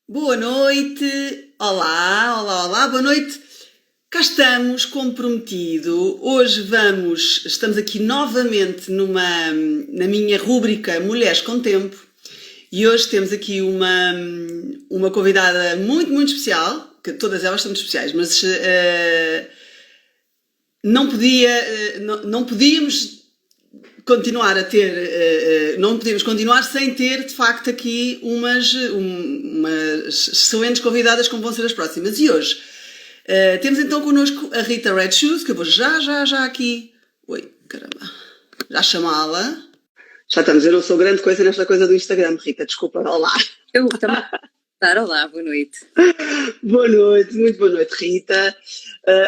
Boa noite, olá, olá, olá, boa noite. Cá estamos, como prometido. Hoje estamos aqui novamente na minha rúbrica Mulheres com Tempo e hoje temos aqui uma convidada muito, muito especial, que todas elas são muito especiais, mas não podíamos continuar a ter, não podemos continuar sem ter, de facto, aqui umas excelentes convidadas como vão ser as próximas. E hoje temos então connosco a Rita Red Shoes, que eu vou já aqui, oi, caramba, já chamá-la. Já estamos, eu não sou grande coisa nesta coisa do Instagram, Rita, desculpa, olá. Eu também. Olá, boa noite. Boa noite, muito boa noite, Rita.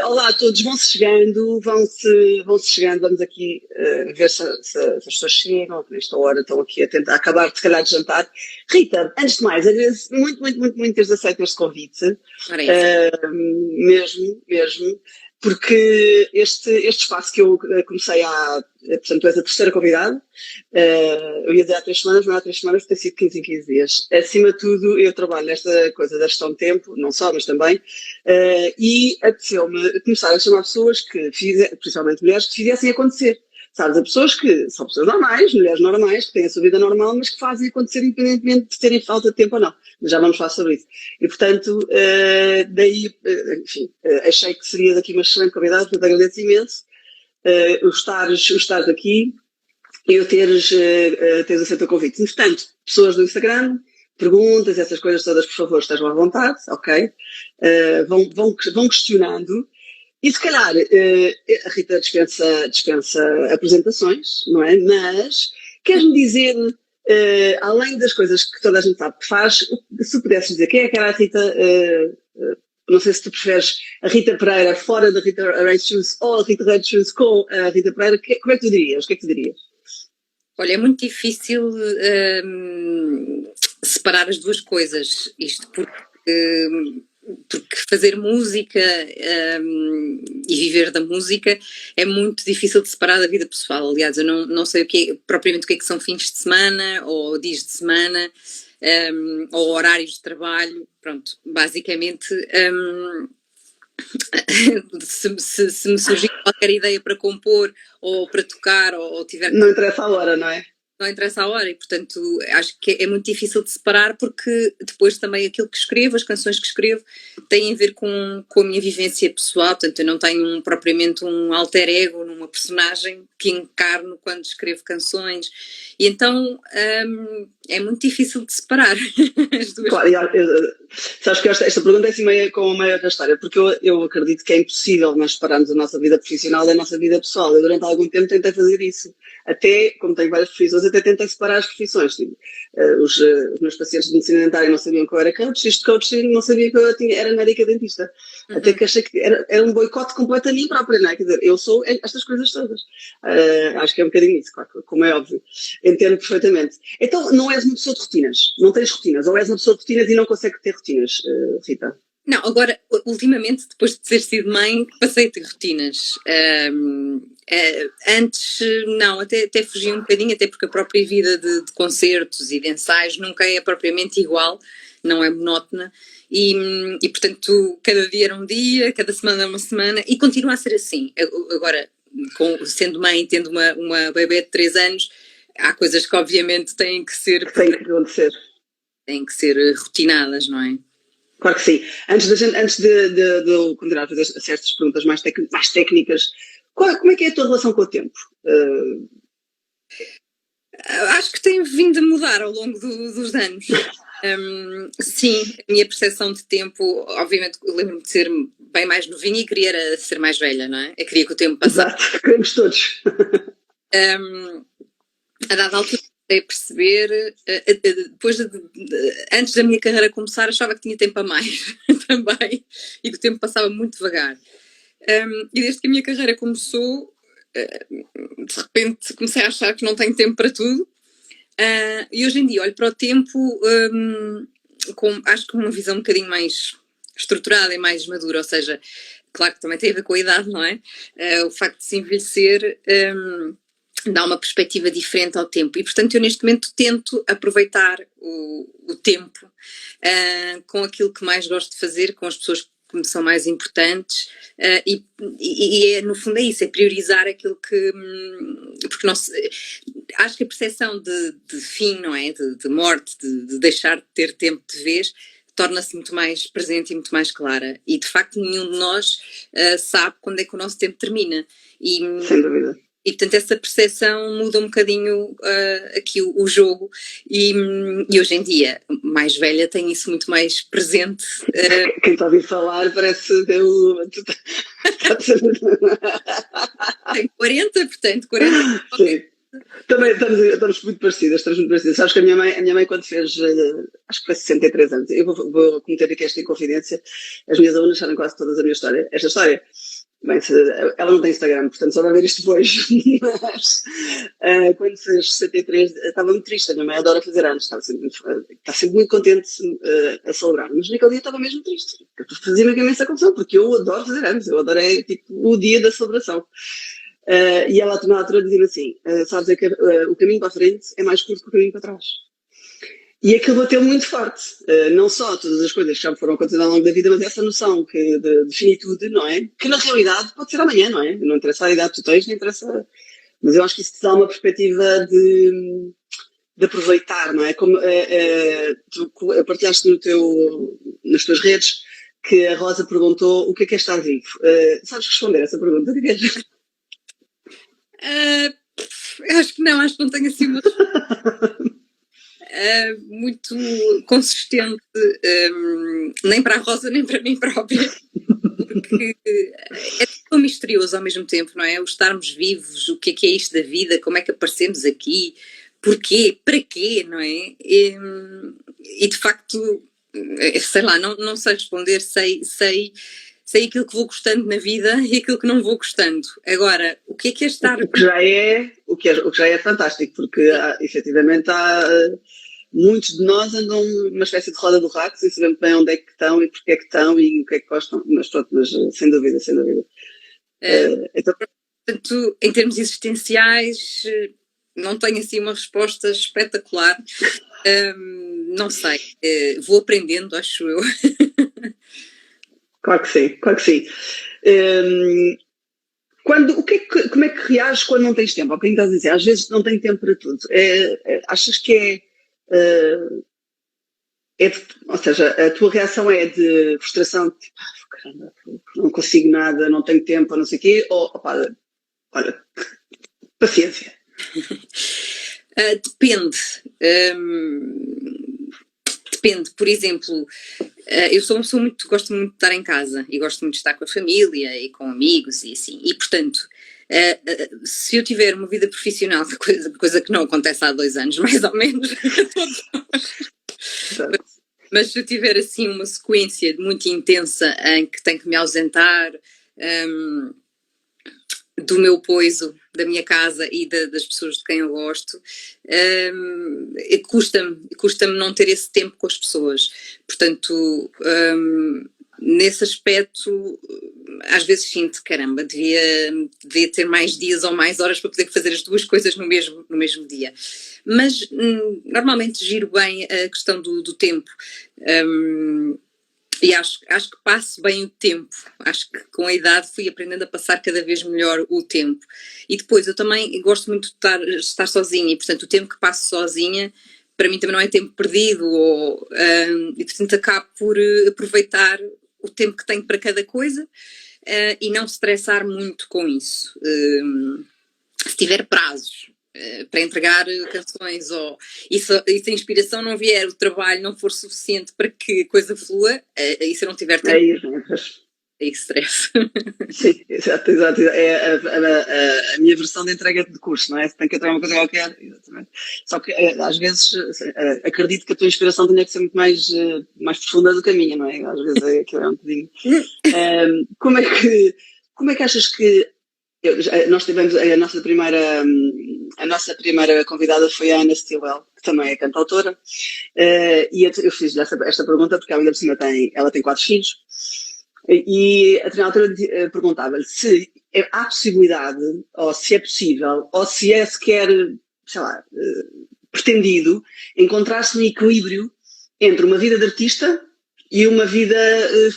Olá a todos, vão-se chegando, vão-se chegando, vamos aqui ver se as pessoas chegam, que nesta hora estão aqui a tentar acabar, se calhar, de jantar. Rita, antes de mais, agradeço muito teres aceito este convite. Mesmo, porque este espaço que eu comecei portanto, tu és a terceira convidada, eu ia dizer há 3 semanas, mas há 3 semanas tem sido 15 em 15 dias. Acima de tudo, eu trabalho nesta coisa da gestão de tempo, não só, mas também, e apeteceu-me começar a chamar pessoas principalmente mulheres, que fizessem acontecer. Sabes, há pessoas que são pessoas normais, mulheres normais, que têm a sua vida normal, mas que fazem acontecer independentemente de terem falta de tempo ou não. Mas já vamos falar sobre isso. E, portanto, enfim, achei que seria daqui uma excelente convidada, portanto, agradeço imenso o estares aqui e eu teres aceito o convite. Entretanto, pessoas do Instagram, perguntas, essas coisas todas, por favor, estejam à vontade, ok? Vão questionando. E se calhar a Rita dispensa apresentações, não é? Mas queres-me dizer, além das coisas que toda a gente sabe que faz, se pudesses dizer quem é que era a Rita, não sei se tu preferes a Rita Pereira fora da Rita Red Shoes ou a Rita Red Shoes com a Rita Pereira, como é que tu dirias? O que é que tu dirias? Olha, é muito difícil separar as duas coisas, isto porque fazer música e viver da música é muito difícil de separar da vida pessoal. Aliás, eu não sei propriamente o que é que são fins de semana ou dias de semana ou horários de trabalho. Pronto, basicamente se me surgir qualquer ideia para compor ou para tocar ou tiver... Não interessa a hora, não é? Não interessa a hora e, portanto, acho que é muito difícil de separar porque depois também aquilo que escrevo, as canções que escrevo, têm a ver com a minha vivência pessoal, portanto eu não tenho propriamente um alter ego numa personagem que encarno quando escrevo canções e então é muito difícil de separar as duas. Claro, sabes que esta pergunta é assim meio com a meia da história, porque eu acredito que é impossível nós separarmos a nossa vida profissional da nossa vida pessoal. Eu durante algum tempo tentei fazer isso. Até, como tenho várias profissões, até tentei separar as profissões. Tipo, os meus pacientes de medicina dentária não sabiam que eu era coach, este coach não sabia que eu era médica dentista. Até que achei que era um boicote completo a mim própria, não é? Quer dizer, eu sou estas coisas todas. Acho que é um bocadinho isso, claro, como é óbvio. Entendo perfeitamente. Então, não és uma pessoa de rotinas, não tens rotinas, ou és uma pessoa de rotinas e não consegue ter rotinas, Rita? Não, agora, ultimamente, depois de ter sido mãe, passei a ter rotinas. Antes, não, até fugi um bocadinho, até porque a própria vida de concertos e de ensaios nunca é propriamente igual, não é monótona, e portanto, cada dia era um dia, cada semana era uma semana, e continua a ser assim. Agora, sendo mãe e tendo uma bebé de 3 anos, há coisas que obviamente têm que ser... Têm que ser rotinadas, não é? Claro que sim. Antes de eu continuar a fazer certas perguntas mais técnicas, como é que é a tua relação com o tempo? Acho que tem vindo a mudar ao longo dos anos. Sim, a minha percepção de tempo, obviamente, lembro-me de ser bem mais novinha e queria ser mais velha, não é? Eu queria que o tempo passasse. Exato, queremos todos. A dada altura, a perceber, depois antes da minha carreira começar, achava que tinha tempo a mais também e que o tempo passava muito devagar. E desde que a minha carreira começou, de repente comecei a achar que não tenho tempo para tudo. E hoje em dia olho para o tempo acho que com uma visão um bocadinho mais estruturada e mais madura, ou seja, claro que também tem a ver com a idade, não é? O facto de se envelhecer dá uma perspectiva diferente ao tempo. E, portanto, eu neste momento tento aproveitar o tempo com aquilo que mais gosto de fazer, com as pessoas que me são mais importantes, e no fundo é isso, é priorizar aquilo que... Porque acho que a percepção de fim, não é? De morte, de deixar de ter tempo de vez, torna-se muito mais presente e muito mais clara. E, de facto, nenhum de nós sabe quando é que o nosso tempo termina. Sem dúvida. E, portanto, essa percepção muda um bocadinho aqui o jogo e hoje em dia, mais velha, tem isso muito mais presente. Quem está a ouvir falar parece que eu... Tem 40, portanto, 40. Sim. Também estamos muito parecidas, Sabes que a minha mãe quando fez, acho que foi 63 anos, eu vou cometer aqui esta inconfidência, as minhas alunas sabem quase todas a minha história. Esta história, bem, ela não tem Instagram, portanto só vai ver isto depois, mas quando fez 63, estava muito triste, a minha mãe adora fazer anos, está sempre muito contente a celebrar, mas naquele dia estava mesmo triste, fazia-me a imensa confusão, porque eu adoro fazer anos, eu adoro tipo o dia da celebração. E ela, na altura, dizia-me assim: sabes, é que o caminho para a frente é mais curto que o caminho para trás. E aquilo bateu muito forte. Não só todas as coisas que já me foram acontecendo ao longo da vida, mas essa noção de finitude, não é? Que na realidade pode ser amanhã, não é? Não interessa a idade que tu tens, não interessa. Mas eu acho que isso te dá uma perspectiva de aproveitar, não é? Como tu partilhaste nas tuas redes que a Rosa perguntou o que é estar vivo. Sabes responder essa pergunta? Acho que não tenho assim uma muito consistente, nem para a Rosa, nem para mim própria, porque é tão misterioso ao mesmo tempo, não é? O estarmos vivos, o que é isto da vida, como é que aparecemos aqui, porquê, para quê, não é? E de facto, sei lá, não sei responder, sei aquilo que vou gostando na vida e aquilo que não vou gostando. Agora, o que é estar... O que já é fantástico, porque efetivamente muitos de nós andam numa espécie de roda do rato, sem saber bem onde é que estão e porque é que estão e o que é que gostam, mas pronto, mas sem dúvida. Então... Portanto, em termos existenciais, não tenho assim uma resposta espetacular. Não sei, vou aprendendo, acho eu. Claro que sim. Como é que reages quando não tens tempo? Ao que estás a dizer, às vezes não tenho tempo para tudo. Achas que ou seja, a tua reação é de frustração, tipo, caramba, não consigo nada, não tenho tempo, não sei o quê, ou, olha, paciência. Depende. Depende, por exemplo, eu sou uma pessoa gosto muito de estar em casa e gosto muito de estar com a família e com amigos e assim, e portanto, se eu tiver uma vida profissional, coisa que não acontece há 2 anos, mais ou menos, todos nós, mas se eu tiver assim uma sequência muito intensa em que tenho que me ausentar do meu poiso, da minha casa e das pessoas de quem eu gosto, custa-me não ter esse tempo com as pessoas. Portanto, nesse aspecto, às vezes sinto, caramba, devia ter mais dias ou mais horas para poder fazer as duas coisas no mesmo dia. Mas normalmente giro bem a questão do tempo. E acho que passo bem o tempo. Acho que com a idade fui aprendendo a passar cada vez melhor o tempo. E depois eu também gosto muito de estar sozinha e, portanto, o tempo que passo sozinha para mim também não é tempo perdido e, portanto, acabo por aproveitar o tempo que tenho para cada coisa e não estressar muito com isso. Se tiver prazos para entregar canções e se a inspiração não vier, o trabalho não for suficiente para que a coisa flua, e se eu não tiver tempo, é stress. Sim, exato. É a minha versão de entrega de curso, não é? Se tem que entregar uma coisa qualquer, exatamente. Só que às vezes acredito que a tua inspiração tenha que ser muito mais profunda do que a minha, não é? Às vezes aquilo é um bocadinho. Como é que achas que nós tivemos a nossa primeira convidada foi a Ana Stilwell, que também é cantautora, e eu fiz esta pergunta porque ela ainda por cima ela tem 4 filhos, e a determinada altura perguntava-lhe se há possibilidade, ou se é possível, ou se é sequer, sei lá, pretendido, encontrar-se um equilíbrio entre uma vida de artista e uma vida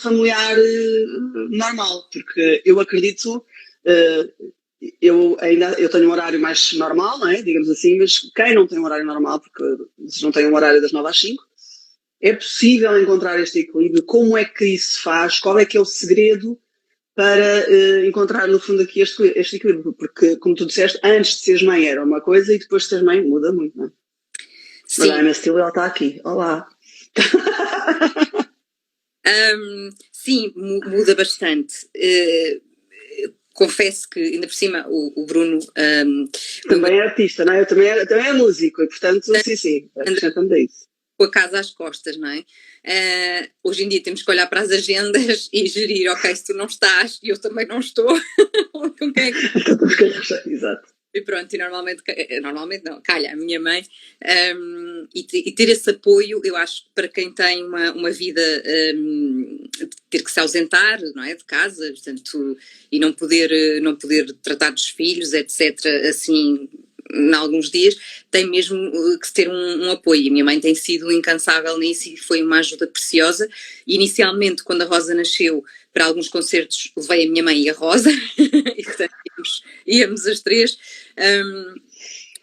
familiar normal, porque eu acredito, eu tenho um horário mais normal, não é? Digamos assim, mas quem não tem um horário normal, porque vocês não têm um horário das 9 às 5, é possível encontrar este equilíbrio. Como é que isso se faz? Qual é que é o segredo para encontrar, no fundo, aqui este equilíbrio? Porque, como tu disseste, antes de seres mãe era uma coisa e depois de seres mãe muda muito, não é? Sim. Olha, a Ana Steele, ela está aqui. Olá! Sim, muda bastante. Confesso que, ainda por cima, o Bruno... também é artista, não é? Eu também é músico e, portanto, sim, acrescentando a isso. Com a casa às costas, não é? Hoje em dia temos que olhar para as agendas e gerir, ok, se tu não estás e eu também não estou, com quem é que... Exato. E pronto, e normalmente não, calha a minha mãe, e ter esse apoio, eu acho que para quem tem uma vida, ter que se ausentar, não é, de casa, portanto, e não poder tratar dos filhos, etc., assim, em alguns dias, tem mesmo que ter um apoio. A minha mãe tem sido incansável nisso e foi uma ajuda preciosa. Inicialmente, quando a Rosa nasceu, para alguns concertos levei a minha mãe e a Rosa, e portanto íamos as três.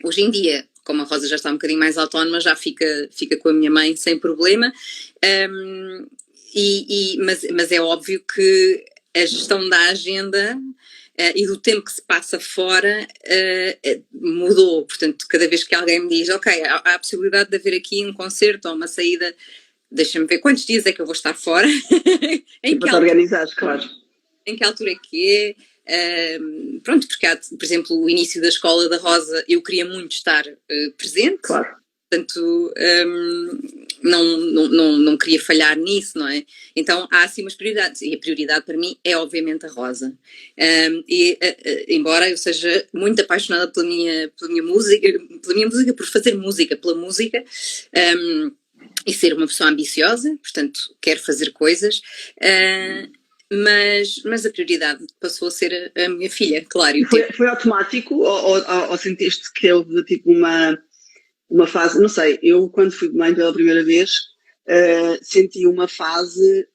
Hoje em dia, como a Rosa já está um bocadinho mais autónoma, já fica com a minha mãe sem problema, mas é óbvio que a gestão da agenda e do tempo que se passa fora mudou. Portanto, cada vez que alguém me diz, ok, há a possibilidade de haver aqui um concerto ou uma saída, deixa-me ver quantos dias é que eu vou estar fora. Para te organizares, claro. Em que altura é que é? Pronto, porque há, por exemplo, o início da escola da Rosa, eu queria muito estar presente. Claro. Portanto, não queria falhar nisso, não é? Então há assim umas prioridades, e a prioridade para mim é obviamente a Rosa. Embora eu seja muito apaixonada pela minha música, por fazer música, pela música, e ser uma pessoa ambiciosa, portanto quero fazer coisas, mas a prioridade passou a ser a minha filha, claro. Foi automático ou sentiste que houve tipo uma fase, não sei, eu quando fui mãe pela primeira vez senti uma fase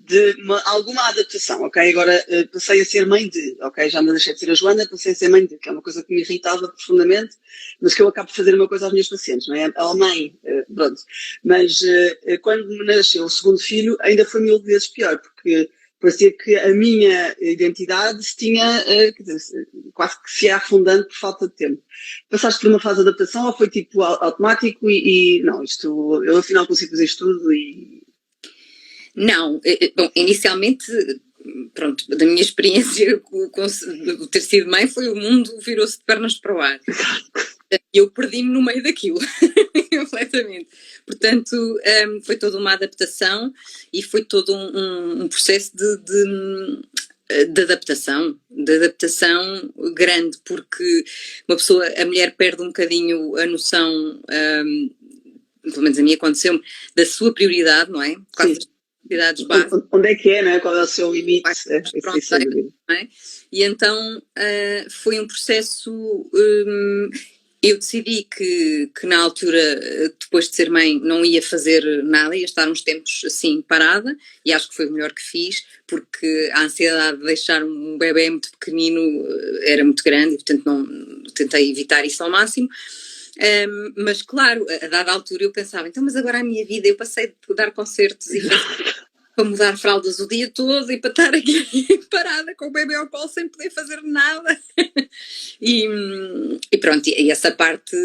de alguma adaptação, ok? Agora passei a ser mãe de, ok? Já me deixei de ser a Joana, passei a ser mãe de, que é uma coisa que me irritava profundamente, mas que eu acabo de fazer uma coisa aos meus pacientes, não é? A mãe, pronto. Mas quando me nasceu o segundo filho, ainda foi 1000 vezes pior, porque parecia que a minha identidade se tinha, quer dizer, quase que se ia afundando por falta de tempo. Passaste por uma fase de adaptação ou foi tipo automático e não, eu afinal consigo fazer isto tudo e... Não, bom, inicialmente, pronto, da minha experiência com ter sido mãe foi o mundo virou-se de pernas para o ar. Eu perdi-me no meio daquilo, completamente. Portanto, foi toda uma adaptação e foi todo um processo de adaptação grande, porque a mulher perde um bocadinho a noção, pelo menos a mim aconteceu-me, da sua prioridade, não é? Quase prioridades básicas. Onde é que é, não é? Qual é o seu limite? Não é? E então foi um processo... Eu decidi que na altura, depois de ser mãe, não ia fazer nada, ia estar uns tempos assim parada, e acho que foi o melhor que fiz, porque a ansiedade de deixar um bebê muito pequenino era muito grande, e portanto tentei evitar isso ao máximo. Mas claro, a dada altura eu pensava, então mas agora a minha vida, eu passei de dar concertos e para mudar fraldas o dia todo e para estar aqui parada com o bebê ao colo sem poder fazer nada. E pronto, e essa parte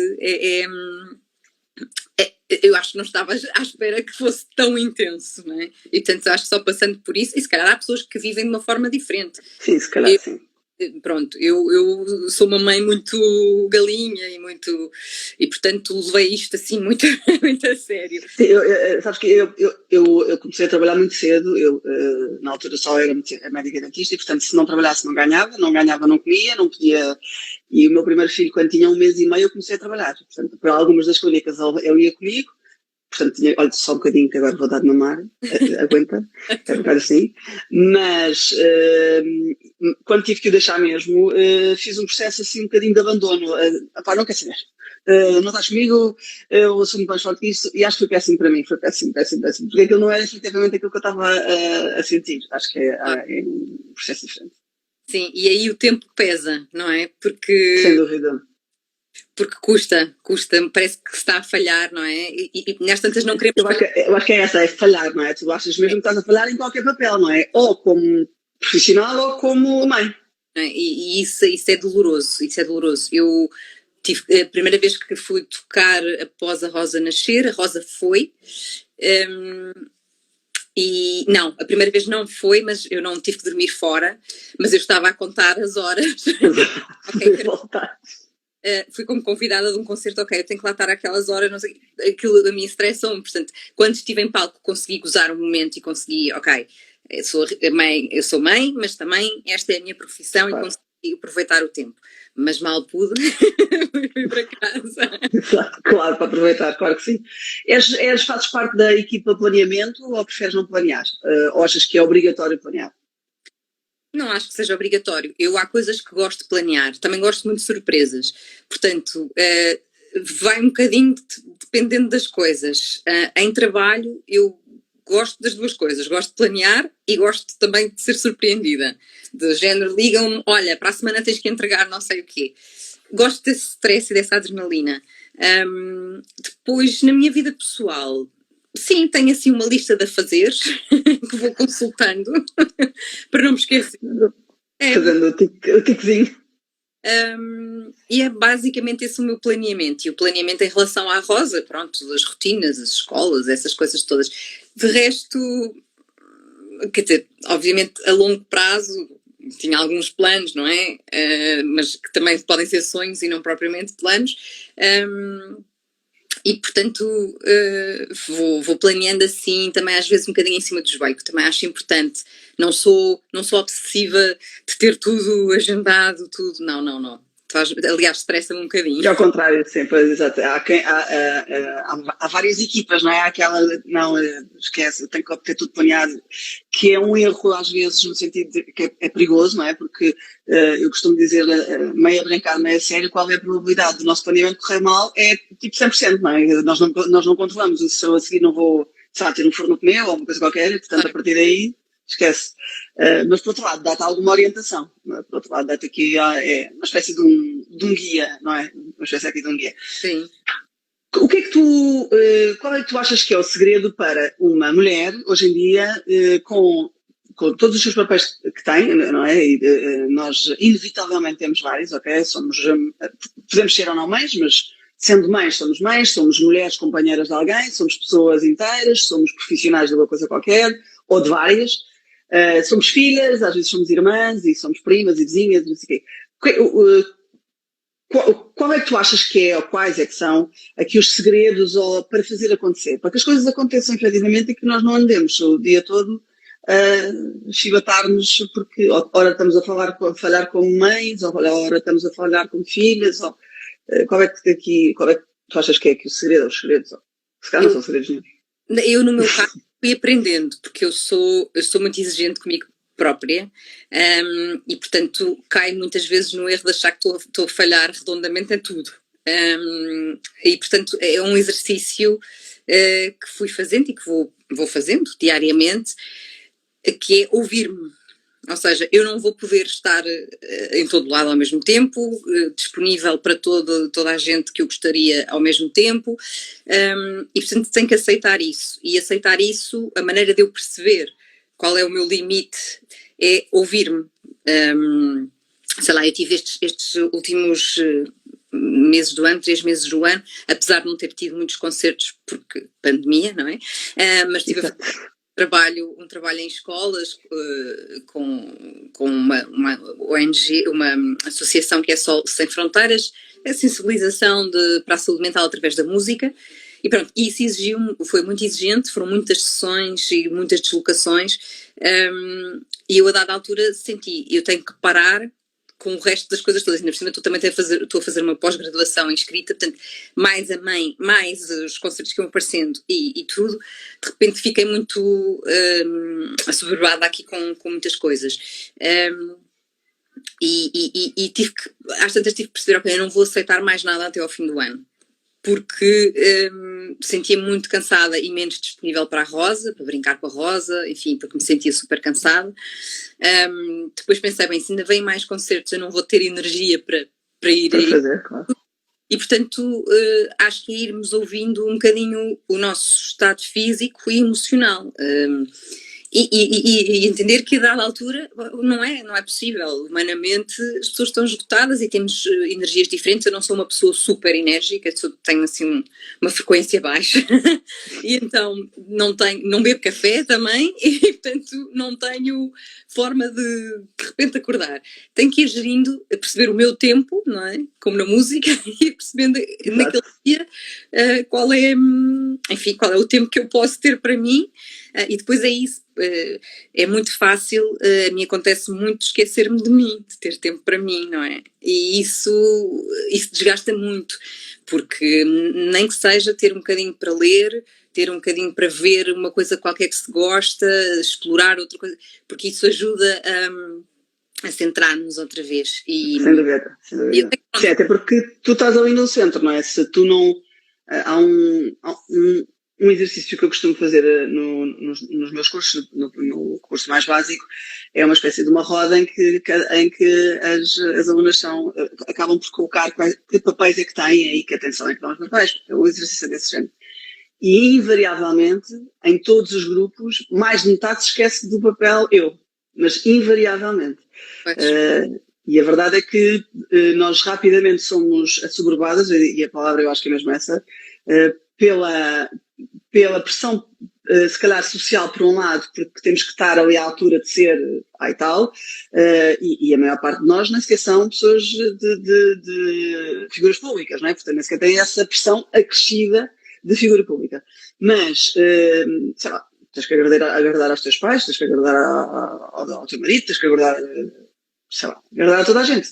eu acho que não estava à espera que fosse tão intenso, não é? E portanto acho que só passando por isso, e se calhar há pessoas que vivem de uma forma diferente. Sim, se calhar sim. Pronto, eu sou uma mãe muito galinha e portanto levei isto assim muito, muito a sério. Sim, sabes que eu comecei a trabalhar muito cedo, na altura só era médica dentista e portanto se não trabalhasse não ganhava, não comia, não podia, e o meu primeiro filho quando tinha 1 mês e meio eu comecei a trabalhar, portanto para algumas das clínicas ele ia comigo, portanto, olha só um bocadinho que agora vou dar de mamar, aguenta, é um bocado assim, mas quando tive que o deixar mesmo, fiz um processo assim um bocadinho de abandono, pá, não quer saber. Não estás comigo, eu sou muito mais forte que isso, e acho que foi péssimo para mim, foi péssimo, porque aquilo não era efetivamente aquilo que eu estava a sentir, acho que é um processo diferente. Sim, e aí o tempo pesa, não é? Sem dúvida. Porque custa, parece que se está a falhar, não é? E nós tantas não queremos. Eu acho que é essa, é falhar, não é? Tu achas mesmo que estás a falhar em qualquer papel, não é? Ou como profissional ou como mãe. E isso é doloroso, Eu tive, a primeira vez que fui tocar após a Rosa nascer, a Rosa foi. E não, a primeira vez não foi, mas eu não tive que dormir fora, mas eu estava a contar as horas. Fui como convidada de um concerto, ok, eu tenho que lá estar aquelas horas, não sei, aquilo a mim estressou-me, portanto, quando estive em palco consegui gozar o momento e consegui, ok, eu sou mãe, mas também esta é a minha profissão, claro. E consegui aproveitar o tempo, mas mal pude, fui para casa. Claro, para aproveitar, claro que sim. Fazes parte da equipa de planeamento ou preferes não planear? Ou achas que é obrigatório planear? Não acho que seja obrigatório. Há coisas que gosto de planear. Também gosto muito de surpresas. Portanto, vai um bocadinho dependendo das coisas. Em trabalho, eu gosto das duas coisas. Gosto de planear e gosto também de ser surpreendida. Do género, ligam-me, olha, para a semana tens que entregar não sei o quê. Gosto desse stress e dessa adrenalina. Depois, na minha vida pessoal, sim, tenho assim uma lista de afazeres que vou consultando para não me esquecer. Fazendo o tiquezinho. E é basicamente esse o meu planeamento. E o planeamento em relação à Rosa, pronto, as rotinas, as escolas, essas coisas todas. De resto, quer dizer, obviamente a longo prazo tinha alguns planos, não é? Mas que também podem ser sonhos e não propriamente planos. E, portanto, vou planeando assim, também às vezes um bocadinho em cima do joelho, que também acho importante. Não sou obsessiva de ter tudo agendado, tudo. Não. Aliás, estressa-me um bocadinho. É ao contrário, sempre, exato. Há várias equipas, não é? Há aquela, não, esquece, eu tenho que ter tudo planeado, que é um erro às vezes no sentido de que é perigoso, não é? Porque eu costumo dizer, meio a brincar, meio a sério, qual é a probabilidade do nosso planeamento correr mal? É tipo 100%, não é? Nós não controlamos, se eu a seguir não vou, sei lá, ter um forno no pneu ou uma coisa qualquer, e portanto a partir daí esquece. Mas por outro lado, dá-te alguma orientação. Por outro lado, dá-te aqui uma espécie de um guia, não é? Uma espécie aqui de um guia. Sim. O que é que qual é que tu achas que é o segredo para uma mulher, hoje em dia, com todos os seus papéis que tem, não é? E, nós inevitavelmente temos vários, ok? Podemos ser ou não mães, mas sendo mães, somos mulheres companheiras de alguém, somos pessoas inteiras, somos profissionais de uma coisa qualquer, ou de várias. Somos filhas, às vezes somos irmãs e somos primas e vizinhas, não sei o quê. Qual é que tu achas que é, ou quais é que são aqui os segredos para fazer acontecer? Para que as coisas aconteçam efetivamente e que nós não andemos o dia todo a chibatar-nos porque ora estamos a falhar como mães, ou ora estamos a falhar como filhas, ou qual é que tu achas que é aqui o segredo, os segredos? Se calhar não são segredos nenhum. Eu, no meu caso, fui aprendendo, porque eu sou muito exigente comigo própria e, portanto, caio muitas vezes no erro de achar que estou a falhar redondamente em tudo. E, portanto, é um exercício que fui fazendo e que vou fazendo diariamente, que é ouvir-me. Ou seja, eu não vou poder estar em todo lado ao mesmo tempo, disponível para toda a gente que eu gostaria ao mesmo tempo, e portanto tenho que aceitar isso. E aceitar isso, a maneira de eu perceber qual é o meu limite é ouvir-me. Sei lá, eu tive estes últimos meses do ano, 3 meses do ano, apesar de não ter tido muitos concertos porque pandemia, não é? Mas tive um trabalho em escolas com uma ONG, uma associação que é Sol Sem Fronteiras, a sensibilização para a saúde mental através da música. E pronto, isso foi muito exigente, foram muitas sessões e muitas deslocações, e eu a dada altura senti, eu tenho que parar com o resto das coisas todas. Ainda por cima, estou a fazer uma pós-graduação em escrita, portanto, mais a mãe, mais os concertos que iam aparecendo e tudo, de repente fiquei muito assoberbada aqui com muitas coisas. E às tantas tive que perceber, ok, eu não vou aceitar mais nada até ao fim do ano, porque sentia muito cansada e menos disponível para a Rosa, para brincar com a Rosa, enfim, porque me sentia super cansada. Depois pensei, bem, se ainda vêm mais concertos eu não vou ter energia para ir para fazer, claro. E portanto acho que é irmos ouvindo um bocadinho o nosso estado físico e emocional. E entender que a dada altura não é possível. Humanamente as pessoas estão esgotadas e temos energias diferentes. Eu não sou uma pessoa super enérgica, tenho assim uma frequência baixa e então não bebo café também e portanto não tenho forma de repente acordar. Tenho que ir gerindo, a perceber o meu tempo, não é? Como na música, e percebendo naquele dia qual é o tempo que eu posso ter para mim. E depois é isso, é muito fácil, a mim acontece muito esquecer-me de mim, de ter tempo para mim, não é? E isso desgasta muito, porque nem que seja ter um bocadinho para ler, ter um bocadinho para ver uma coisa qualquer que se gosta, explorar outra coisa, porque isso ajuda a centrar-nos outra vez. Sem dúvida, sem dúvida. Sim, até porque tu estás ali no centro, não é? Se tu não... Há um exercício que eu costumo fazer nos meus cursos, no curso mais básico, é uma espécie de uma roda em que as alunas acabam por colocar que papéis é que têm e que atenção é que dão aos papéis. O exercício é desse género. E, invariavelmente, em todos os grupos, mais de metade se esquece do papel eu. Mas, invariavelmente. E a verdade é que nós rapidamente somos assoberbadas, e a palavra eu acho que é mesmo essa, pela pressão, se calhar social por um lado, porque temos que estar ali à altura de ser e tal, e a maior parte de nós nem sequer são pessoas de figuras públicas, não é? Portanto, nem sequer tem essa pressão acrescida de figura pública. Mas, sei lá, tens que agradar aos teus pais, tens que agradar ao teu marido, tens que agradar a toda a gente.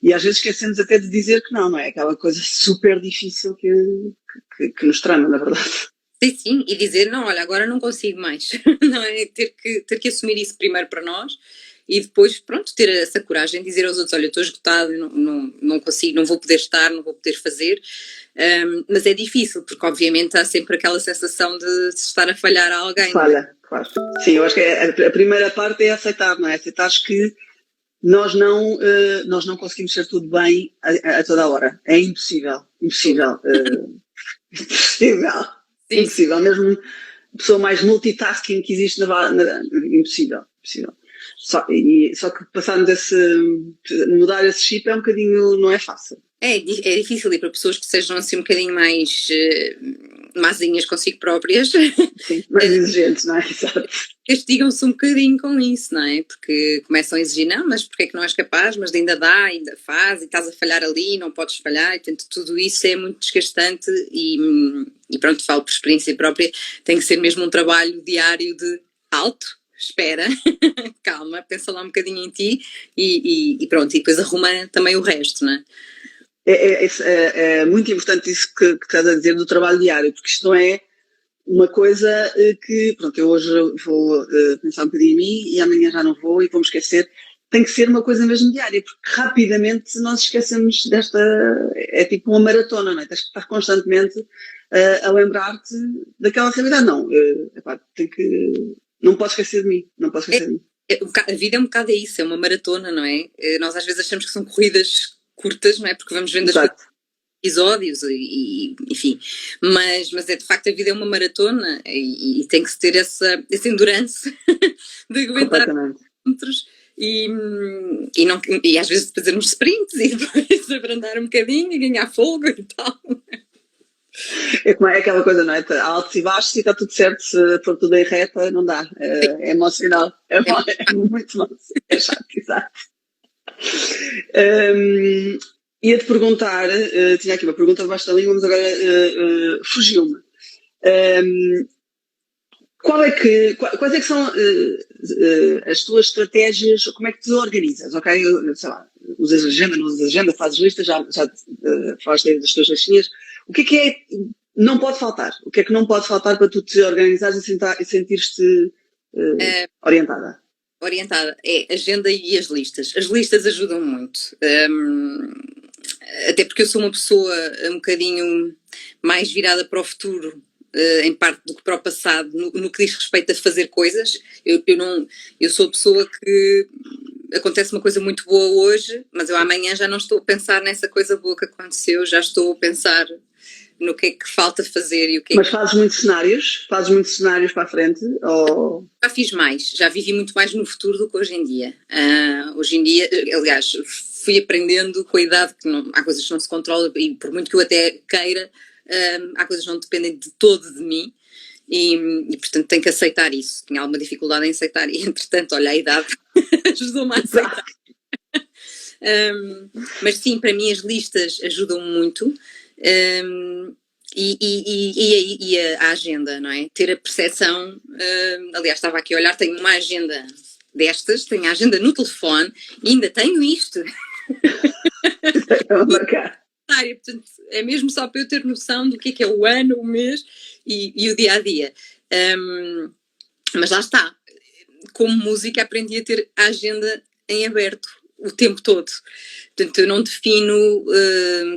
E às vezes esquecemos até de dizer que não é? Aquela coisa super difícil que nos trama, na verdade. Sim, e dizer, não, olha, agora não consigo mais. Não é? Ter que assumir isso primeiro para nós e depois, pronto, ter essa coragem de dizer aos outros, olha, eu estou esgotado, não consigo, não vou poder estar, não vou poder fazer. Mas é difícil, porque obviamente há sempre aquela sensação de estar a falhar a alguém. Falha, claro. Sim, eu acho que a primeira parte é aceitar, não é? Aceitar que nós não conseguimos ser tudo bem a toda a hora. É impossível. Impossível. Sim. Impossível. Mesmo a pessoa mais multitasking que existe impossível. Só que mudar esse chip é um bocadinho, não é fácil. É difícil, e para pessoas que sejam assim um bocadinho mais mazinhas consigo próprias. Sim, mais exigentes, não é? Exato. Castigam-se um bocadinho com isso, não é? Porque começam a exigir, não, mas porque é que não és capaz, mas ainda dá, ainda faz, e estás a falhar ali, não podes falhar, e portanto tudo isso é muito desgastante e pronto, falo por experiência própria, tem que ser mesmo um trabalho diário de alto, espera, calma, pensa lá um bocadinho em ti e pronto, e depois arruma também o resto, não é? É muito importante isso que estás a dizer do trabalho diário, porque isto não é uma coisa que, pronto, eu hoje vou pensar um bocadinho em mim e amanhã já não vou e vou-me esquecer. Tem que ser uma coisa mesmo diária, porque rapidamente nós esquecemos desta... É tipo uma maratona, não é? Tens que estar constantemente a lembrar-te daquela realidade. Não, não posso esquecer de mim, não posso esquecer de mim. A vida é um bocado isso, é uma maratona, não é? Nós às vezes achamos que são corridas curtas, não é? Porque vamos vendo Exato. as episódios e enfim, mas é de facto a vida é uma maratona e tem que se ter essa endurance de aguentar quilómetros e às vezes fazermos sprints e depois abrandar um bocadinho e ganhar folga e tal. É aquela coisa, não é? Há altos e baixos e está tudo certo, se for tudo em reta, não dá. É emocional. É muito emocional. É chato, exato. Ia-te perguntar, tinha aqui uma pergunta debaixo da língua, mas agora fugiu-me. Quais é que são as tuas estratégias? Como é que te organizas? Ok, sei lá, usas agenda, não usas agenda, fazes listas, já falaste das tuas listinhas. O que é não pode faltar? O que é que não pode faltar para tu te organizares e sentir-te orientada? Orientada é agenda e as listas. As listas ajudam muito. Até porque eu sou uma pessoa um bocadinho mais virada para o futuro, em parte do que para o passado, no que diz respeito a fazer coisas. Eu sou a pessoa que acontece uma coisa muito boa hoje, mas eu amanhã já não estou a pensar nessa coisa boa que aconteceu, já estou a pensar no que é que falta fazer e o que é Mas fazes muitos cenários? Fazes muitos cenários para a frente? Ou... Já fiz mais, já vivi muito mais no futuro do que hoje em dia. Hoje em dia, aliás, fui aprendendo com a idade que há coisas que não se controlam e por muito que eu até queira, há coisas que não dependem de todo de mim e portanto tenho que aceitar isso. Tinha alguma dificuldade em aceitar e entretanto, olha, a idade ajudou-me a aceitar. Mas sim, para mim as listas ajudam muito. E a agenda, não é? Ter a percepção, aliás, estava aqui a olhar, tenho uma agenda destas, tenho a agenda no telefone e ainda tenho isto. Portanto, é mesmo só para eu ter noção do que é o ano, o mês e o dia a dia. Mas lá está, como música aprendi a ter a agenda em aberto o tempo todo. Portanto, eu não defino,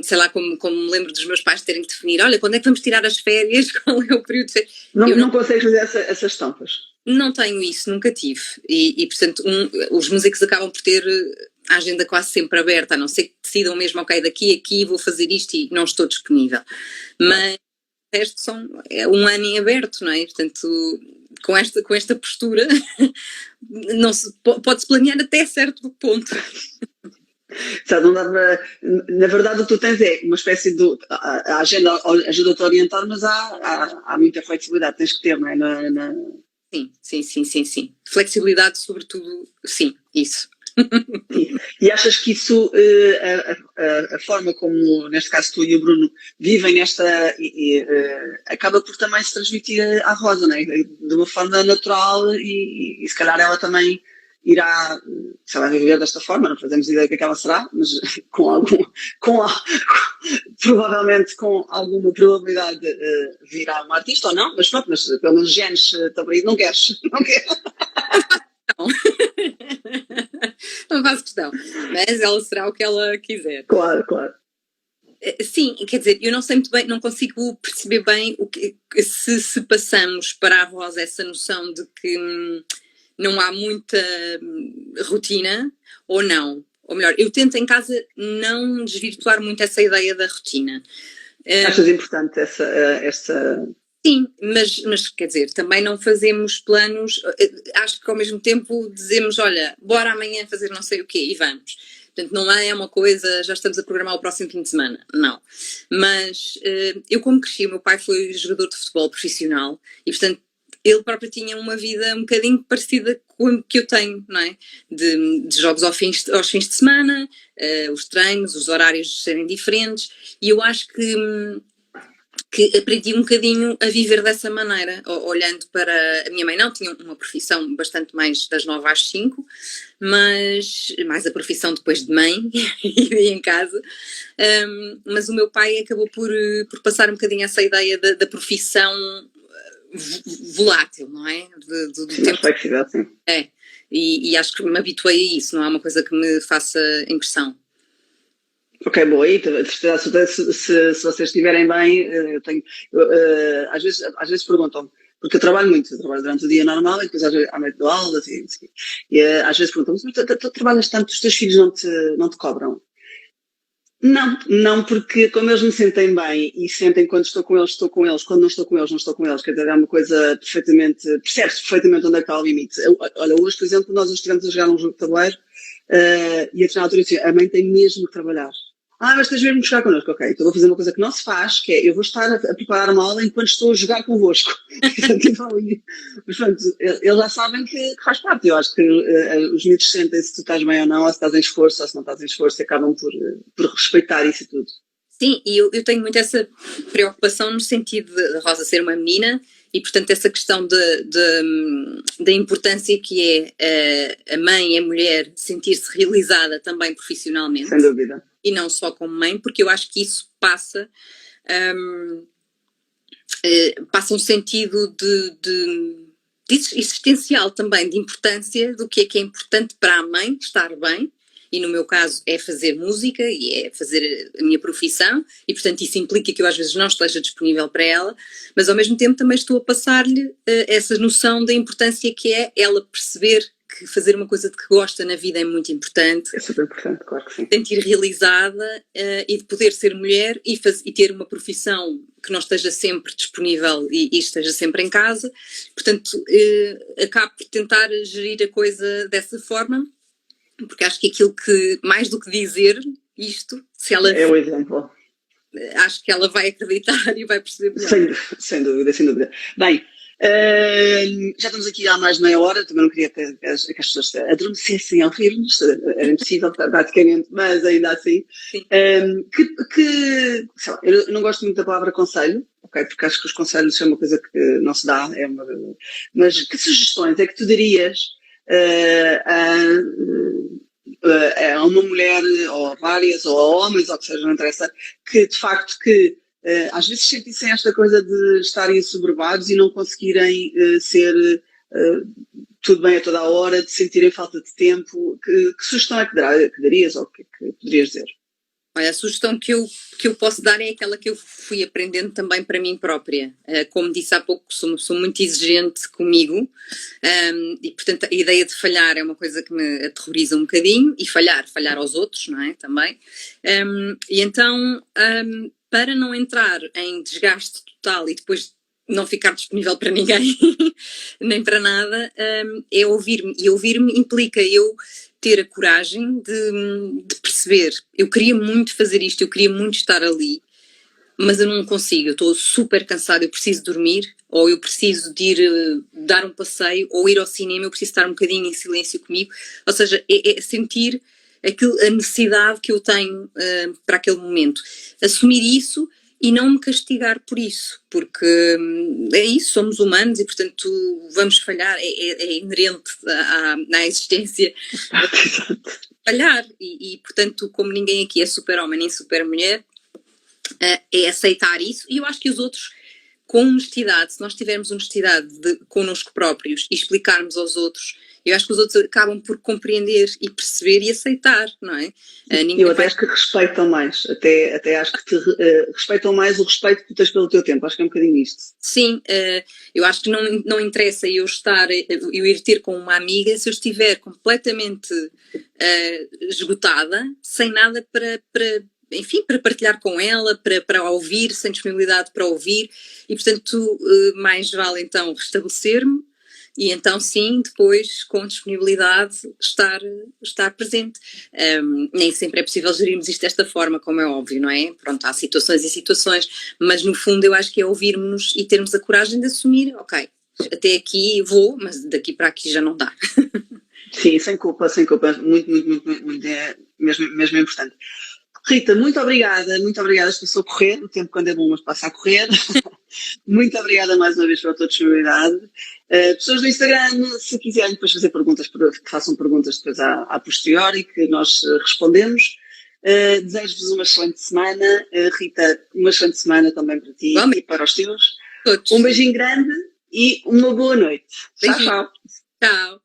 sei lá, como me lembro dos meus pais terem que definir, olha, quando é que vamos tirar as férias, qual é o período de férias? Não consegues fazer essas estampas? Não tenho isso, nunca tive. E portanto, os músicos acabam por ter a agenda quase sempre aberta, a não ser que decidam mesmo, ok, daqui a aqui vou fazer isto e não estou disponível. Mas o resto é um ano em aberto, não é? Portanto, com esta postura, pode-se planear até certo ponto. Sabe, não dava, na verdade o que tu tens é uma espécie de a agenda ajuda-te a orientar, mas há muita flexibilidade, tens que ter, não é? Sim. Flexibilidade, sobretudo, sim, isso. E achas que isso, a forma como, neste caso, tu e o Bruno vivem acaba por também se transmitir à Rosa, não é? De uma forma natural e se calhar ela também irá, sei lá, viver desta forma, não fazemos ideia do que ela será, mas provavelmente com alguma probabilidade virá uma artista ou não, mas pronto, mas pelo menos genes também não queres. Não faço questão, mas ela será o que ela quiser. Claro. Sim, quer dizer, eu não sei muito bem, não consigo perceber bem se passamos para a Rosa essa noção de que não há muita rotina ou não. Ou melhor, eu tento em casa não desvirtuar muito essa ideia da rotina. Achas importante essa... Sim, mas quer dizer, também não fazemos planos, acho que ao mesmo tempo dizemos, olha, bora amanhã fazer não sei o quê e vamos. Portanto, não é uma coisa, já estamos a programar o próximo fim de semana, não. Mas eu como cresci, o meu pai foi jogador de futebol profissional e portanto ele próprio tinha uma vida um bocadinho parecida com a que eu tenho, não é? De jogos aos fins de semana, os treinos, os horários serem diferentes e eu acho que aprendi um bocadinho a viver dessa maneira, olhando para... A minha mãe não tinha uma profissão bastante mais das 9 às 5, mas mais a profissão depois de mãe e em casa, mas o meu pai acabou por passar um bocadinho essa ideia da profissão volátil, não é? Do tempo. Flexível, sim. É, e acho que me habituei a isso, não é uma coisa que me faça impressão. Ok, boa, aí se vocês estiverem bem, às vezes perguntam-me, porque eu trabalho muito, eu trabalho durante o dia normal e depois à noite dou aulas e às vezes perguntam-me, mas tu trabalhas tanto, os teus filhos não te cobram? Não, porque como eles me sentem bem e sentem quando estou com eles, quando não estou com eles, não estou com eles, quer dizer, é uma coisa perfeitamente, percebe-se perfeitamente onde é que está o limite. Olha, hoje, por exemplo, nós estivemos a jogar um jogo de tabuleiro e a determinada altura disse, a mãe tem mesmo que trabalhar. Mas tens mesmo que jogar connosco, ok, então vou fazer uma coisa que não se faz, que é, eu vou estar a preparar uma aula enquanto estou a jogar convosco. Mas pronto, eles já sabem que faz parte, eu acho que os miúdos sentem se tu estás bem ou não, ou se estás em esforço, ou se não estás em esforço, e acabam por respeitar isso e tudo. Sim, e eu tenho muito essa preocupação no sentido de Rosa ser uma menina E, portanto, essa questão da importância que é a mãe, a mulher, sentir-se realizada também profissionalmente. Sem dúvida. E não só como mãe, porque eu acho que isso passa um sentido de existencial também, de importância do que é importante para a mãe estar bem. E no meu caso é fazer música e é fazer a minha profissão, e portanto isso implica que eu às vezes não esteja disponível para ela, mas ao mesmo tempo também estou a passar-lhe essa noção da importância que é ela perceber que fazer uma coisa de que gosta na vida é muito importante. É super importante, claro que sim. Sentir realizada e de poder ser mulher e ter uma profissão que não esteja sempre disponível e esteja sempre em casa. Portanto, acabo por tentar gerir a coisa dessa forma, porque acho que aquilo que, mais do que dizer isto, se ela... É o exemplo. Acho que ela vai acreditar e vai perceber melhor. Sem dúvida, sem dúvida. Bem, já estamos aqui há mais de meia hora, também não queria que as pessoas adormecessem ao ouvir-nos, era impossível, praticamente, mas ainda assim. Sei lá, eu não gosto muito da palavra conselho, okay, porque acho que os conselhos é uma coisa que não se dá, mas que sugestões é que tu darias a uma mulher, ou a várias, ou a homens, ou que seja, não interessa, que de facto às vezes sentissem esta coisa de estarem assoberbados e não conseguirem ser tudo bem a toda a hora, de sentirem falta de tempo? Que sugestão é que darias, ou que poderias dizer? Olha, a sugestão que eu posso dar é aquela que eu fui aprendendo também para mim própria. Como disse há pouco, sou muito exigente comigo, e portanto a ideia de falhar é uma coisa que me aterroriza um bocadinho, e falhar aos outros, não é? Também. E então, para não entrar em desgaste total e depois não ficar disponível para ninguém, nem para nada, é ouvir-me. E ouvir-me implica eu ter a coragem de perceber, eu queria muito fazer isto, eu queria muito estar ali, mas eu não consigo, eu estou super cansada, eu preciso dormir, ou eu preciso de ir dar um passeio, ou ir ao cinema, eu preciso estar um bocadinho em silêncio comigo. Ou seja, é sentir a necessidade que eu tenho para aquele momento. Assumir isso e não me castigar por isso, porque é isso, somos humanos e, portanto, vamos falhar, é inerente à existência falhar. E, portanto, como ninguém aqui é super-homem nem super-mulher, é aceitar isso. E eu acho que os outros, com honestidade, se nós tivermos honestidade connosco próprios e explicarmos aos outros, eu acho que os outros acabam por compreender e perceber e aceitar, não é? Eu até acho que respeitam mais, até acho que respeitam mais o respeito que tu tens pelo teu tempo, acho que é um bocadinho isto. Sim, eu acho que não interessa eu ir ter com uma amiga se eu estiver completamente esgotada, sem nada para partilhar com ela, para ouvir, sem disponibilidade para ouvir, e portanto mais vale então restabelecer-me, e então sim, depois com disponibilidade estar presente. Nem sempre é possível gerirmos isto desta forma, como é óbvio, não é? Pronto, há situações e situações, mas no fundo eu acho que é ouvirmos e termos a coragem de assumir, ok, até aqui vou, mas daqui para aqui já não dá. Sim, sem culpa, muito, mesmo importante. Rita, muito obrigada, passou a correr, o tempo quando é bom, mas passa a correr. Muito obrigada mais uma vez pela tua disponibilidade. Pessoas do Instagram, se quiserem depois fazer perguntas, que façam perguntas depois à posteriori, que nós respondemos. Desejo-vos uma excelente semana. Rita, uma excelente semana também para ti e para os teus. Todos. Um beijinho grande e uma boa noite. Beijinho. Tchau. Tchau.